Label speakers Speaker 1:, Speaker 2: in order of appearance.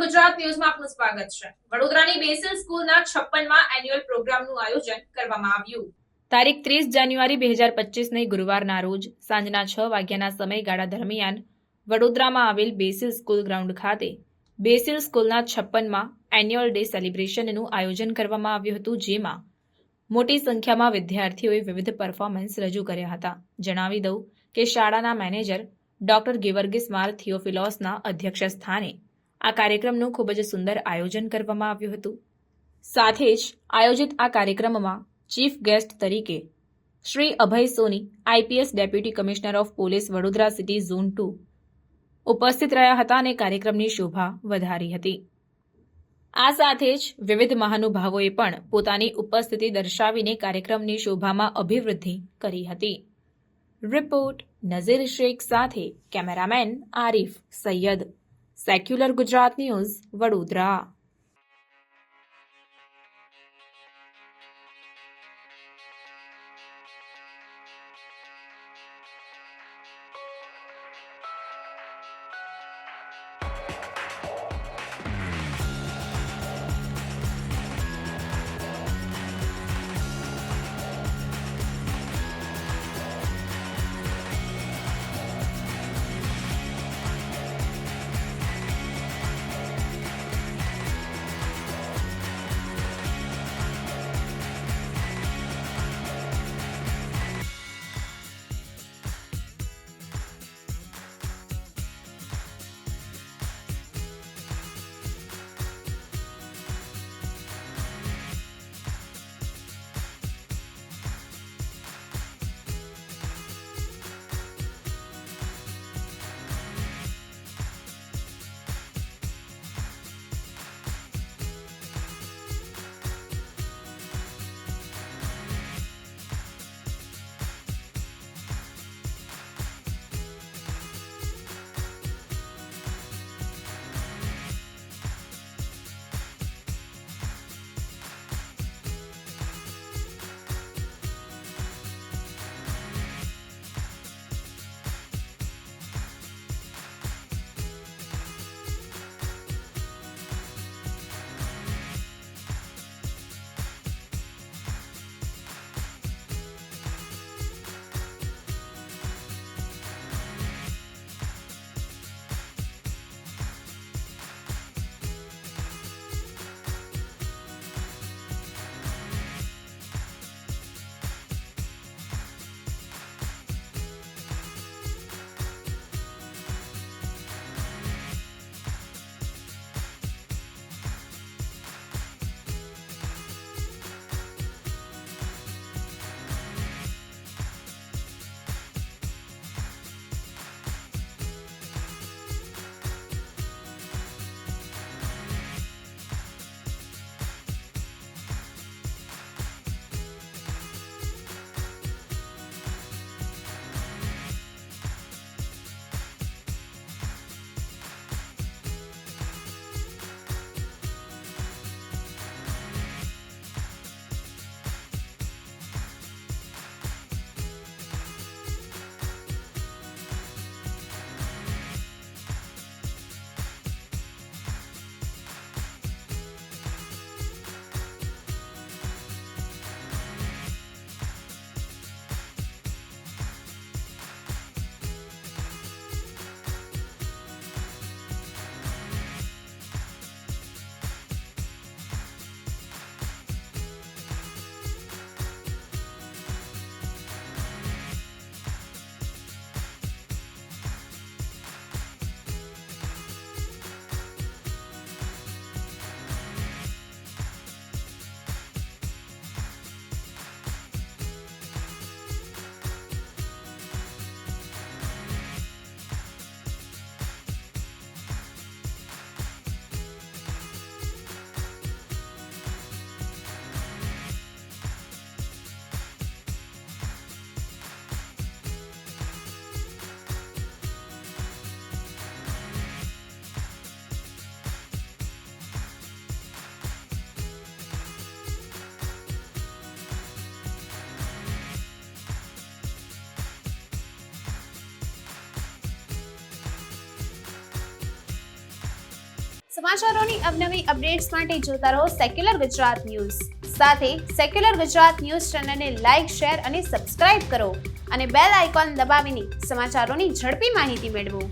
Speaker 1: ગુજરાત ન્યૂઝમાં આપનું સ્વાગત છે। વડોદરાની બેસિલ સ્કૂલના 56મા એન્યુઅલ પ્રોગ્રામનું આયોજન કરવામાં આવ્યું। તારીખ 30 જાન્યુઆરી 2025ને ગુરુવારના રોજ સાંજના 6 વાગ્યાના સમયગાળા દરમિયાન વડોદરામાં આવેલ બેસિલ સ્કૂલ ગ્રાઉન્ડ ખાતે બેસિલ સ્કૂલના 56મા એન્યુઅલ ડે સેલિબ્રેશનનું આયોજન કરવામાં આવ્યું હતું, જેમાં મોટી સંખ્યામાં વિદ્યાર્થીઓએ વિવિધ પરફોર્મન્સ રજૂ કર્યા હતા। જણાવી દઉં કે શાળાના મેનેજર ડોક્ટર ગિવર્ગીસ માર થિયોફિલોસના અધ્યક્ષ સ્થાને આ કાર્યક્રમનું ખૂબ જ સુંદર આયોજન કરવામાં આવ્યું હતું। સાથે જ આયોજિત આ કાર્યક્રમમાં ચીફ ગેસ્ટ તરીકે Shri Abhay Soni, IPS deputy commissioner of police Vadodara city zone 2 ઉપસ્થિત રહ્યા હતા અને કાર્યક્રમની શોભા વધારી હતી। આ સાથે જ વિવિધ મહાનુભાવોએ પણ પોતાની ઉપસ્થિતિ દર્શાવીને કાર્યક્રમની શોભામાં અભિવૃદ્ધિ કરી હતી। રિપોર્ટ નઝીર શેખ સાથે cameraman Arif Sayed, secular Gujarat news, Vadodara.
Speaker 2: સમાચારોની અવનવી અપડેટ્સ માટે જોતા રહો સેક્યુલર ગુજરાત ન્યૂઝ. સાથે સેક્યુલર ગુજરાત ન્યૂઝ ચેનલને લાઇક, શેર અને સબસ્ક્રાઇબ કરો અને બેલ આઇકોન દબાવીને સમાચારોની ઝડપી માહિતી મેળવો.